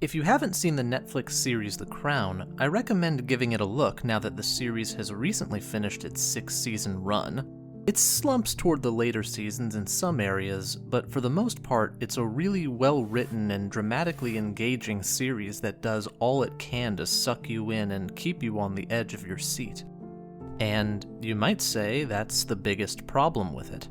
If you haven't seen the Netflix series The Crown, I recommend giving it a look now that the series has recently finished its 6-season run. It slumps toward the later seasons in some areas, but for the most part, it's a really well-written and dramatically engaging series that does all it can to suck you in and keep you on the edge of your seat. And you might say that's the biggest problem with it.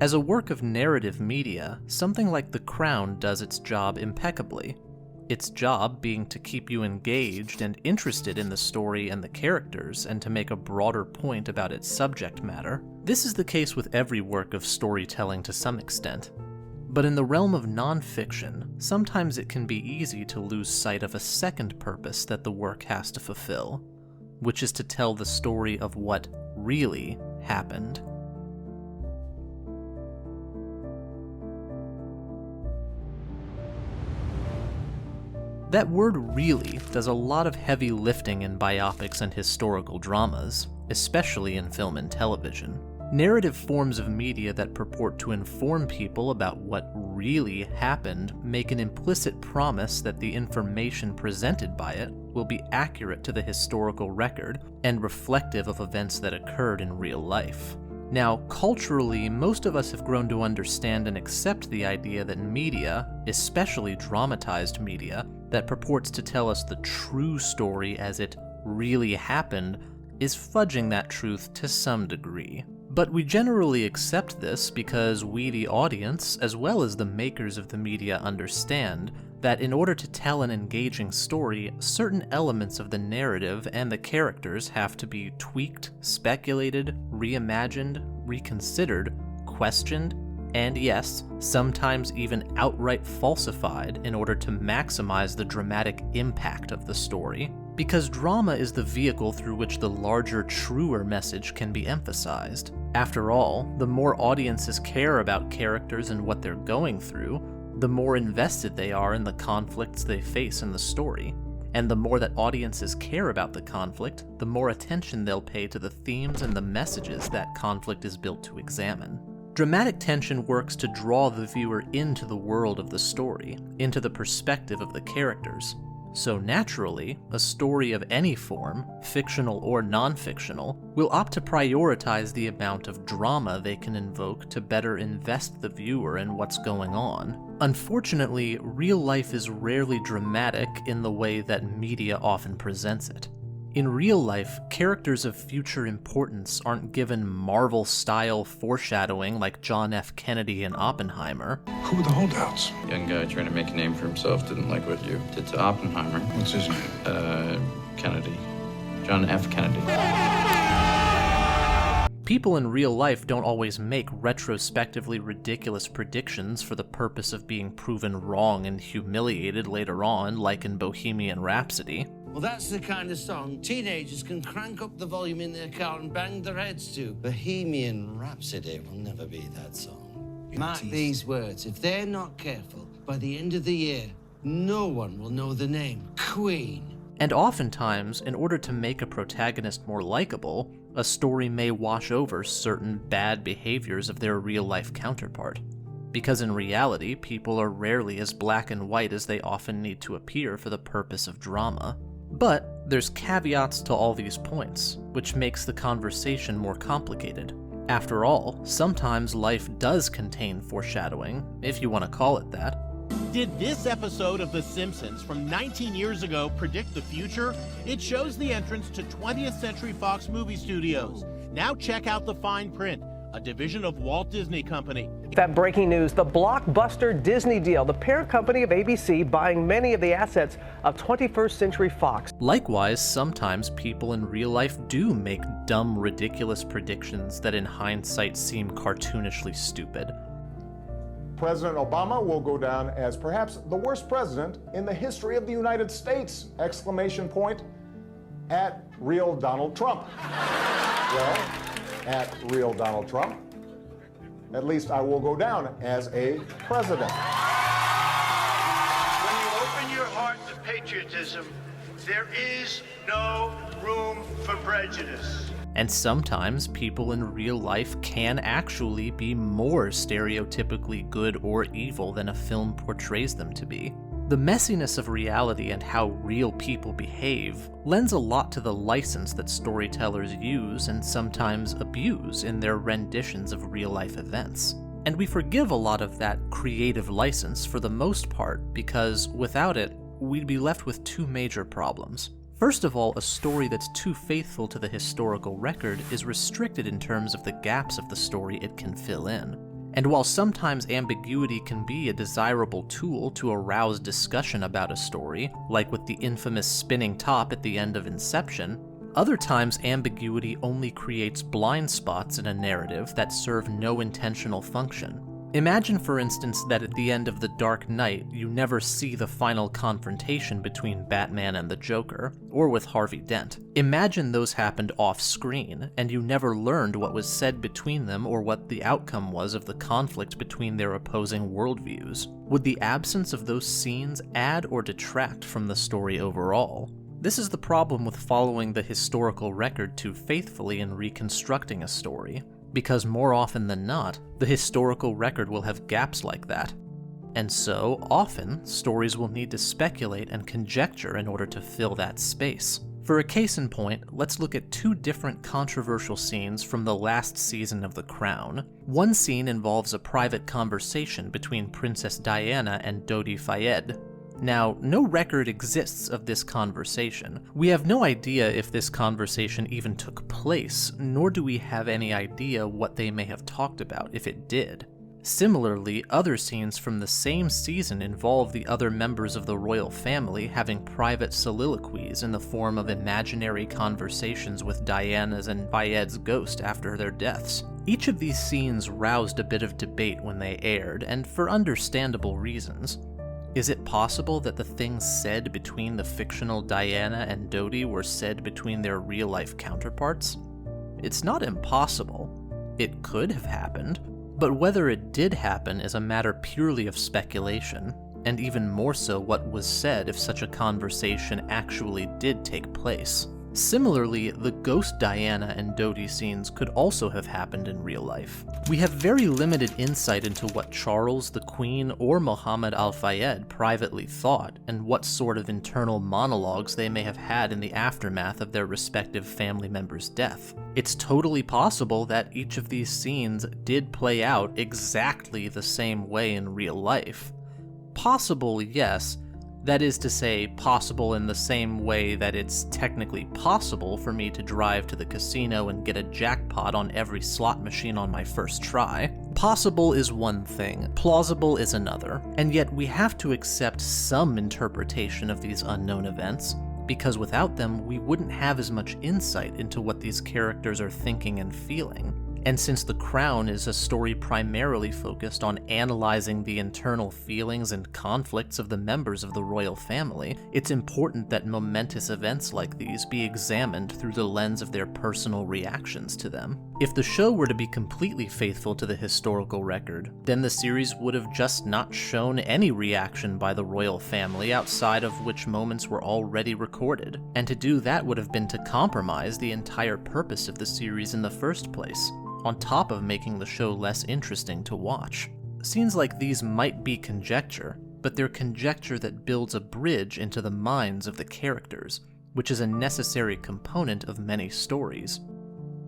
As a work of narrative media, something like The Crown does its job impeccably. Its job being to keep you engaged and interested in the story and the characters, and to make a broader point about its subject matter. This is the case with every work of storytelling to some extent. But in the realm of nonfiction, sometimes it can be easy to lose sight of a second purpose that the work has to fulfill, which is to tell the story of what really happened. That word really does a lot of heavy lifting in biopics and historical dramas, especially in film and television. Narrative forms of media that purport to inform people about what really happened make an implicit promise that the information presented by it will be accurate to the historical record and reflective of events that occurred in real life. Now, culturally, most of us have grown to understand and accept the idea that media, especially dramatized media, that purports to tell us the true story as it really happened, is fudging that truth to some degree. But we generally accept this because we, the audience, as well as the makers of the media, understand that in order to tell an engaging story, certain elements of the narrative and the characters have to be tweaked, speculated, reimagined, reconsidered, questioned, and yes, sometimes even outright falsified in order to maximize the dramatic impact of the story. Because drama is the vehicle through which the larger, truer message can be emphasized. After all, the more audiences care about characters and what they're going through, the more invested they are in the conflicts they face in the story. And the more that audiences care about the conflict, the more attention they'll pay to the themes and the messages that conflict is built to examine. Dramatic tension works to draw the viewer into the world of the story, into the perspective of the characters. So naturally, a story of any form, fictional or non-fictional, will opt to prioritize the amount of drama they can invoke to better invest the viewer in what's going on. Unfortunately, real life is rarely dramatic in the way that media often presents it. In real life, characters of future importance aren't given Marvel-style foreshadowing like John F. Kennedy in Oppenheimer. Who were the holdouts? Young guy trying to make a name for himself, didn't like what you did to Oppenheimer. What's his name? Kennedy. John F. Kennedy. People in real life don't always make retrospectively ridiculous predictions for the purpose of being proven wrong and humiliated later on, like in Bohemian Rhapsody. Well, that's the kind of song teenagers can crank up the volume in their car and bang their heads to. Bohemian Rhapsody will never be that song. Mark these words. If they're not careful, by the end of the year, no one will know the name Queen. And oftentimes, in order to make a protagonist more likable, a story may wash over certain bad behaviors of their real-life counterpart. Because in reality, people are rarely as black and white as they often need to appear for the purpose of drama. But there's caveats to all these points, which makes the conversation more complicated. After all, sometimes life does contain foreshadowing, if you want to call it that. Did this episode of The Simpsons from 19 years ago predict the future? It shows the entrance to 20th Century Fox movie studios. Now check out the fine print, a division of Walt Disney Company. That breaking news, the blockbuster Disney deal, the parent company of ABC buying many of the assets of 21st Century Fox. Likewise, sometimes people in real life do make dumb, ridiculous predictions that in hindsight seem cartoonishly stupid. President Obama will go down as perhaps the worst president in the history of the United States! Exclamation point at real Donald Trump. Well, at real Donald Trump, at least I will go down as a president. When you open your heart to patriotism, there is no room for prejudice. And sometimes people in real life can actually be more stereotypically good or evil than a film portrays them to be. The messiness of reality and how real people behave lends a lot to the license that storytellers use and sometimes abuse in their renditions of real-life events. And we forgive a lot of that creative license for the most part because, without it, we'd be left with two major problems. First of all, a story that's too faithful to the historical record is restricted in terms of the gaps of the story it can fill in. And while sometimes ambiguity can be a desirable tool to arouse discussion about a story, like with the infamous spinning top at the end of Inception, other times ambiguity only creates blind spots in a narrative that serve no intentional function. Imagine, for instance, that at the end of The Dark Knight, you never see the final confrontation between Batman and the Joker, or with Harvey Dent. Imagine those happened off-screen, and you never learned what was said between them or what the outcome was of the conflict between their opposing worldviews. Would the absence of those scenes add or detract from the story overall? This is the problem with following the historical record too faithfully in reconstructing a story, because more often than not, the historical record will have gaps like that. And so, often, stories will need to speculate and conjecture in order to fill that space. For a case in point, let's look at two different controversial scenes from the last season of The Crown. One scene involves a private conversation between Princess Diana and Dodi Fayed. Now, no record exists of this conversation. We have no idea if this conversation even took place, nor do we have any idea what they may have talked about if it did. Similarly, other scenes from the same season involve the other members of the royal family having private soliloquies in the form of imaginary conversations with Diana's and Fayed's ghost after their deaths. Each of these scenes roused a bit of debate when they aired, and for understandable reasons. Is it possible that the things said between the fictional Diana and Dodi were said between their real-life counterparts? It's not impossible. It could have happened, but whether it did happen is a matter purely of speculation, and even more so what was said if such a conversation actually did take place. Similarly, the ghost Diana and Dodi scenes could also have happened in real life. We have very limited insight into what Charles, the Queen, or Mohammed al-Fayed privately thought, and what sort of internal monologues they may have had in the aftermath of their respective family members' death. It's totally possible that each of these scenes did play out exactly the same way in real life. Possible, yes. That is to say, possible in the same way that it's technically possible for me to drive to the casino and get a jackpot on every slot machine on my first try. Possible is one thing, plausible is another, and yet we have to accept some interpretation of these unknown events, because without them we wouldn't have as much insight into what these characters are thinking and feeling. And since The Crown is a story primarily focused on analyzing the internal feelings and conflicts of the members of the royal family, it's important that momentous events like these be examined through the lens of their personal reactions to them. If the show were to be completely faithful to the historical record, then the series would have just not shown any reaction by the royal family outside of which moments were already recorded, and to do that would have been to compromise the entire purpose of the series in the first place, on top of making the show less interesting to watch. Scenes like these might be conjecture, but they're conjecture that builds a bridge into the minds of the characters, which is a necessary component of many stories.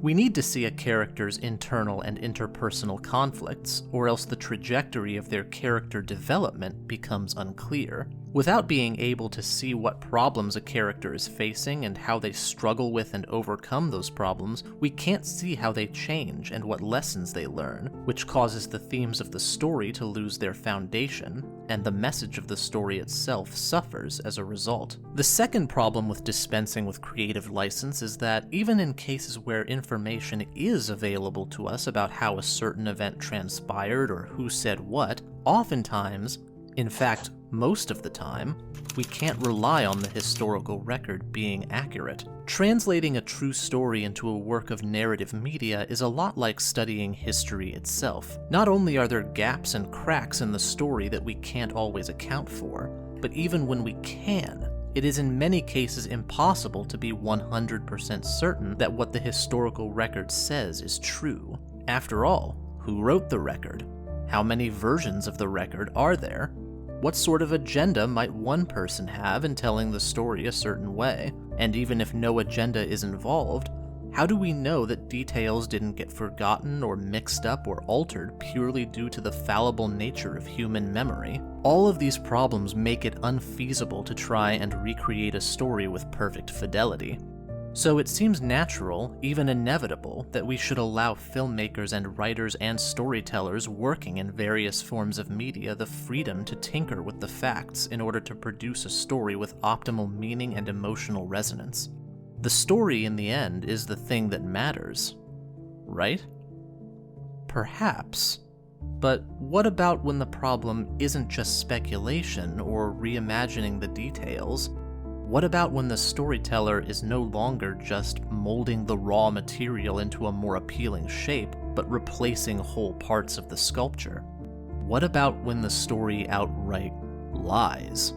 We need to see a character's internal and interpersonal conflicts, or else the trajectory of their character development becomes unclear. Without being able to see what problems a character is facing and how they struggle with and overcome those problems, we can't see how they change and what lessons they learn, which causes the themes of the story to lose their foundation, and the message of the story itself suffers as a result. The second problem with dispensing with creative license is that even in cases where information is available to us about how a certain event transpired or who said what, oftentimes, in fact, most of the time, we can't rely on the historical record being accurate. Translating a true story into a work of narrative media is a lot like studying history itself. Not only are there gaps and cracks in the story that we can't always account for, but even when we can, it is in many cases impossible to be 100% certain that what the historical record says is true. After all, who wrote the record? How many versions of the record are there? What sort of agenda might one person have in telling the story a certain way? And even if no agenda is involved, how do we know that details didn't get forgotten or mixed up or altered purely due to the fallible nature of human memory? All of these problems make it unfeasible to try and recreate a story with perfect fidelity. So it seems natural, even inevitable, that we should allow filmmakers and writers and storytellers working in various forms of media the freedom to tinker with the facts in order to produce a story with optimal meaning and emotional resonance. The story, in the end, is the thing that matters, right? Perhaps. But what about when the problem isn't just speculation or reimagining the details? What about when the storyteller is no longer just molding the raw material into a more appealing shape, but replacing whole parts of the sculpture? What about when the story outright lies?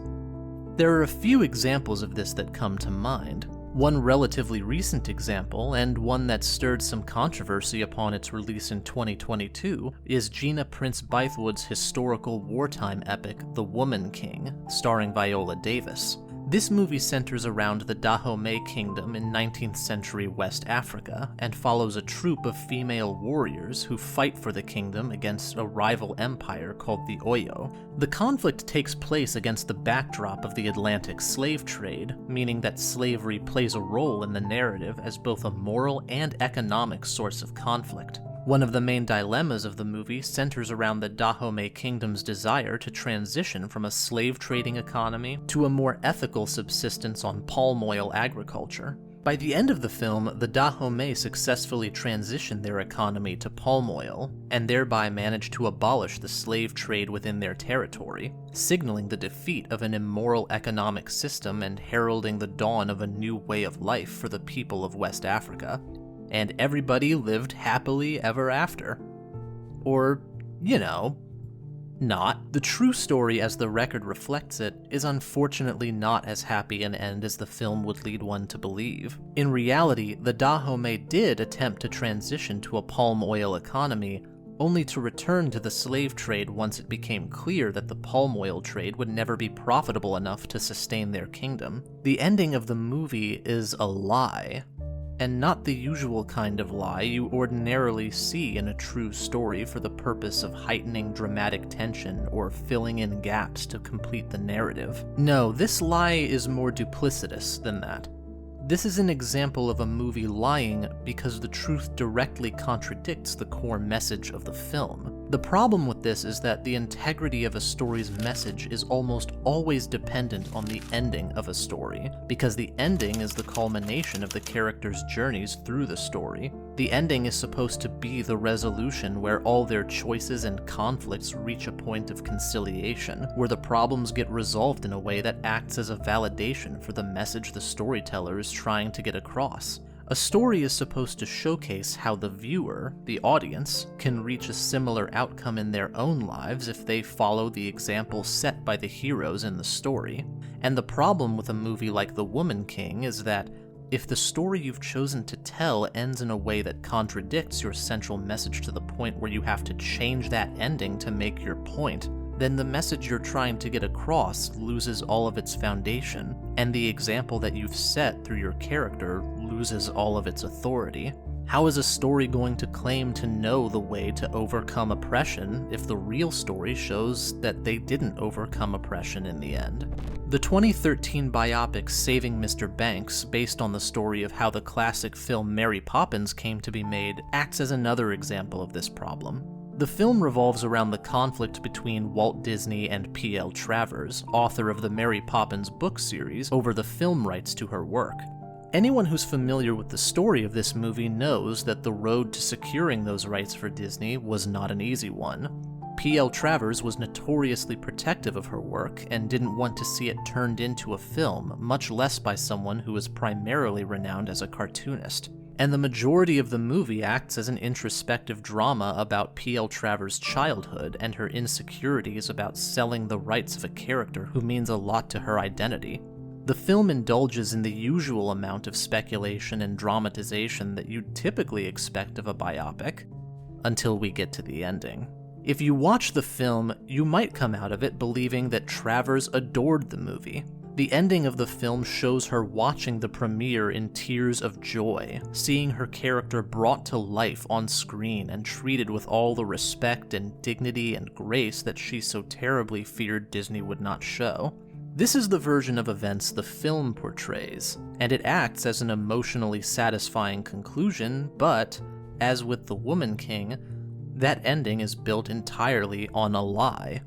There are a few examples of this that come to mind. One relatively recent example, and one that stirred some controversy upon its release in 2022, is Gina Prince Bythewood's historical wartime epic The Woman King, starring Viola Davis. This movie centers around the Dahomey Kingdom in 19th century West Africa, and follows a troupe of female warriors who fight for the kingdom against a rival empire called the Oyo. The conflict takes place against the backdrop of the Atlantic slave trade, meaning that slavery plays a role in the narrative as both a moral and economic source of conflict. One of the main dilemmas of the movie centers around the Dahomey Kingdom's desire to transition from a slave-trading economy to a more ethical subsistence on palm oil agriculture. By the end of the film, the Dahomey successfully transition their economy to palm oil, and thereby manage to abolish the slave trade within their territory, signaling the defeat of an immoral economic system and heralding the dawn of a new way of life for the people of West Africa. And everybody lived happily ever after. Or, not. The true story, as the record reflects it, is unfortunately not as happy an end as the film would lead one to believe. In reality, the Dahomey did attempt to transition to a palm oil economy, only to return to the slave trade once it became clear that the palm oil trade would never be profitable enough to sustain their kingdom. The ending of the movie is a lie. And not the usual kind of lie you ordinarily see in a true story for the purpose of heightening dramatic tension or filling in gaps to complete the narrative. No, this lie is more duplicitous than that. This is an example of a movie lying because the truth directly contradicts the core message of the film. The problem with this is that the integrity of a story's message is almost always dependent on the ending of a story, because the ending is the culmination of the characters' journeys through the story. The ending is supposed to be the resolution where all their choices and conflicts reach a point of conciliation, where the problems get resolved in a way that acts as a validation for the message the storyteller is trying to get across. A story is supposed to showcase how the viewer, the audience, can reach a similar outcome in their own lives if they follow the example set by the heroes in the story. And the problem with a movie like The Woman King is that if the story you've chosen to tell ends in a way that contradicts your central message to the point where you have to change that ending to make your point, then the message you're trying to get across loses all of its foundation, and the example that you've set through your character loses all of its authority. How is a story going to claim to know the way to overcome oppression if the real story shows that they didn't overcome oppression in the end? The 2013 biopic Saving Mr. Banks, based on the story of how the classic film Mary Poppins came to be made, acts as another example of this problem. The film revolves around the conflict between Walt Disney and P.L. Travers, author of the Mary Poppins book series, over the film rights to her work. Anyone who's familiar with the story of this movie knows that the road to securing those rights for Disney was not an easy one. P.L. Travers was notoriously protective of her work and didn't want to see it turned into a film, much less by someone who was primarily renowned as a cartoonist. And the majority of the movie acts as an introspective drama about P.L. Travers' childhood and her insecurities about selling the rights of a character who means a lot to her identity. The film indulges in the usual amount of speculation and dramatization that you'd typically expect of a biopic, until we get to the ending. If you watch the film, you might come out of it believing that Travers adored the movie. The ending of the film shows her watching the premiere in tears of joy, seeing her character brought to life on screen and treated with all the respect and dignity and grace that she so terribly feared Disney would not show. This is the version of events the film portrays, and it acts as an emotionally satisfying conclusion, but, as with The Woman King, that ending is built entirely on a lie.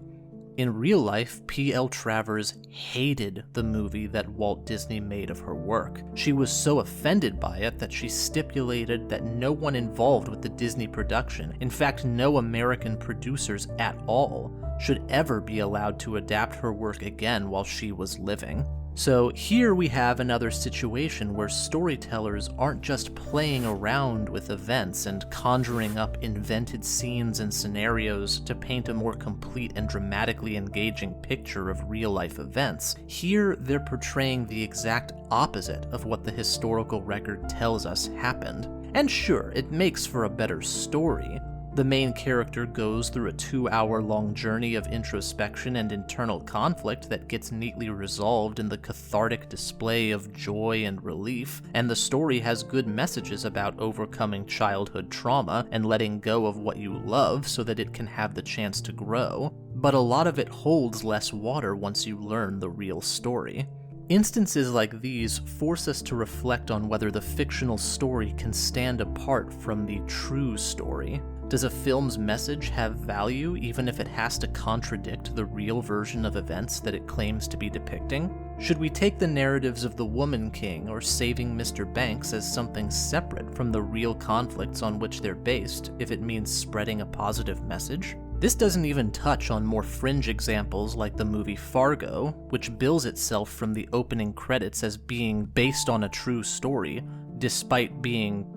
In real life, P.L. Travers hated the movie that Walt Disney made of her work. She was so offended by it that she stipulated that no one involved with the Disney production, in fact no American producers at all, should ever be allowed to adapt her work again while she was living. So here we have another situation where storytellers aren't just playing around with events and conjuring up invented scenes and scenarios to paint a more complete and dramatically engaging picture of real-life events. Here, they're portraying the exact opposite of what the historical record tells us happened. And sure, it makes for a better story. The main character goes through a 2-hour-long journey of introspection and internal conflict that gets neatly resolved in the cathartic display of joy and relief, and the story has good messages about overcoming childhood trauma and letting go of what you love so that it can have the chance to grow. But a lot of it holds less water once you learn the real story. Instances like these force us to reflect on whether the fictional story can stand apart from the true story. Does a film's message have value even if it has to contradict the real version of events that it claims to be depicting? Should we take the narratives of The Woman King or Saving Mr. Banks as something separate from the real conflicts on which they're based if it means spreading a positive message? This doesn't even touch on more fringe examples like the movie Fargo, which bills itself from the opening credits as being based on a true story, despite being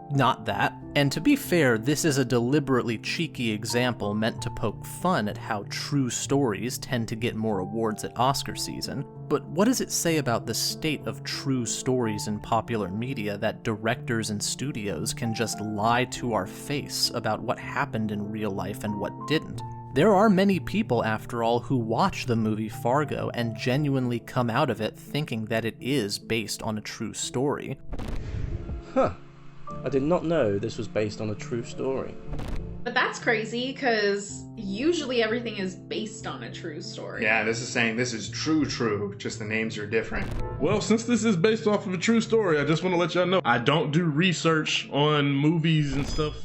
not that. And to be fair, this is a deliberately cheeky example meant to poke fun at how true stories tend to get more awards at Oscar season. But what does it say about the state of true stories in popular media that directors and studios can just lie to our face about what happened in real life and what didn't? There are many people, after all, who watch the movie Fargo and genuinely come out of it thinking that it is based on a true story. Huh. I did not know this was based on a true story. But that's crazy, because usually everything is based on a true story. Yeah, this is saying this is true, just the names are different. Well, since this is based off of a true story, I just want to let y'all know I don't do research on movies and stuff.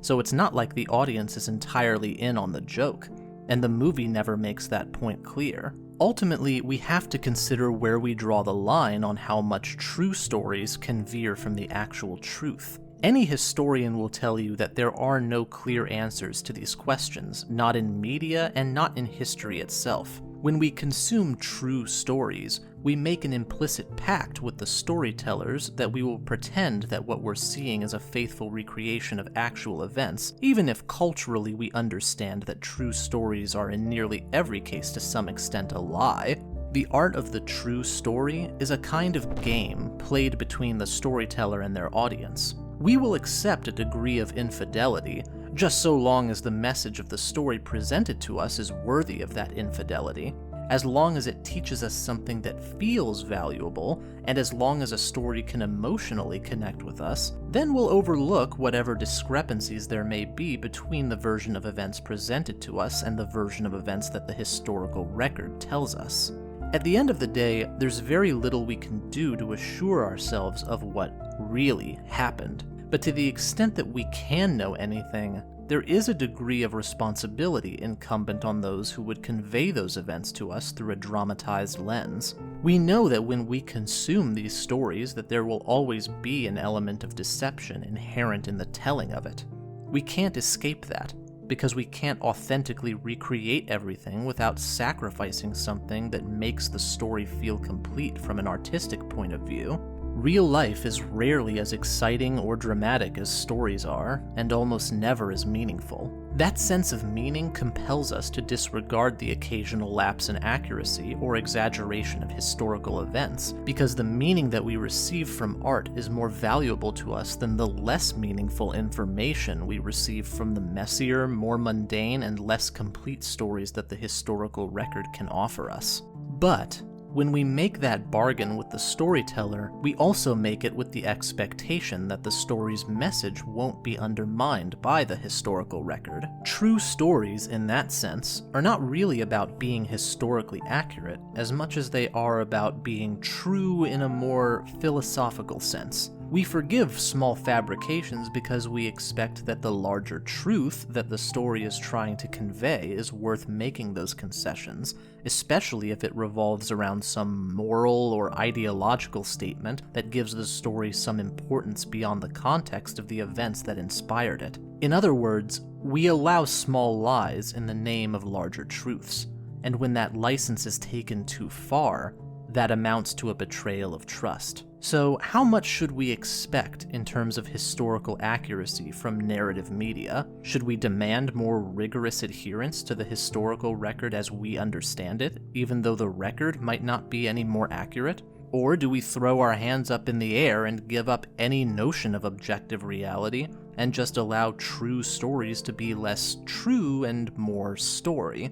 So it's not like the audience is entirely in on the joke, and the movie never makes that point clear. Ultimately, we have to consider where we draw the line on how much true stories can veer from the actual truth. Any historian will tell you that there are no clear answers to these questions, not in media and not in history itself. When we consume true stories, we make an implicit pact with the storytellers that we will pretend that what we're seeing is a faithful recreation of actual events, even if culturally we understand that true stories are in nearly every case to some extent a lie. The art of the true story is a kind of game played between the storyteller and their audience. We will accept a degree of infidelity, just so long as the message of the story presented to us is worthy of that infidelity, as long as it teaches us something that feels valuable, and as long as a story can emotionally connect with us, then we'll overlook whatever discrepancies there may be between the version of events presented to us and the version of events that the historical record tells us. At the end of the day, there's very little we can do to assure ourselves of what really happened. But to the extent that we can know anything, there is a degree of responsibility incumbent on those who would convey those events to us through a dramatized lens. We know that when we consume these stories that there will always be an element of deception inherent in the telling of it. We can't escape that, because we can't authentically recreate everything without sacrificing something that makes the story feel complete from an artistic point of view. Real life is rarely as exciting or dramatic as stories are, and almost never as meaningful. That sense of meaning compels us to disregard the occasional lapse in accuracy or exaggeration of historical events, because the meaning that we receive from art is more valuable to us than the less meaningful information we receive from the messier, more mundane, and less complete stories that the historical record can offer us. But when we make that bargain with the storyteller, we also make it with the expectation that the story's message won't be undermined by the historical record. True stories, in that sense, are not really about being historically accurate as much as they are about being true in a more philosophical sense. We forgive small fabrications because we expect that the larger truth that the story is trying to convey is worth making those concessions, especially if it revolves around some moral or ideological statement that gives the story some importance beyond the context of the events that inspired it. In other words, we allow small lies in the name of larger truths, and when that license is taken too far, that amounts to a betrayal of trust. So how much should we expect in terms of historical accuracy from narrative media? Should we demand more rigorous adherence to the historical record as we understand it, even though the record might not be any more accurate? Or do we throw our hands up in the air and give up any notion of objective reality and just allow true stories to be less true and more story?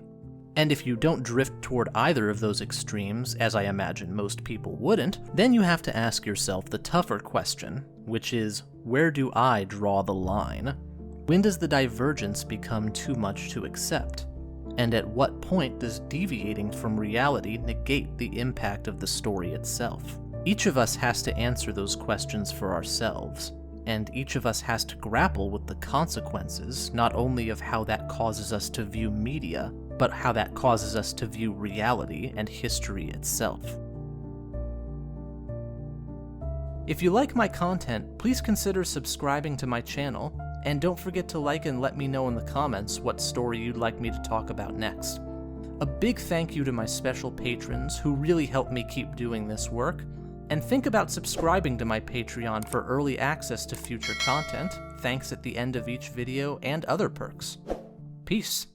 And if you don't drift toward either of those extremes, as I imagine most people wouldn't, then you have to ask yourself the tougher question, which is, where do I draw the line? When does the divergence become too much to accept? And at what point does deviating from reality negate the impact of the story itself? Each of us has to answer those questions for ourselves, and each of us has to grapple with the consequences, not only of how that causes us to view media, but how that causes us to view reality and history itself. If you like my content, please consider subscribing to my channel, and don't forget to like and let me know in the comments what story you'd like me to talk about next. A big thank you to my special patrons who really help me keep doing this work, and think about subscribing to my Patreon for early access to future content, thanks at the end of each video, and other perks. Peace.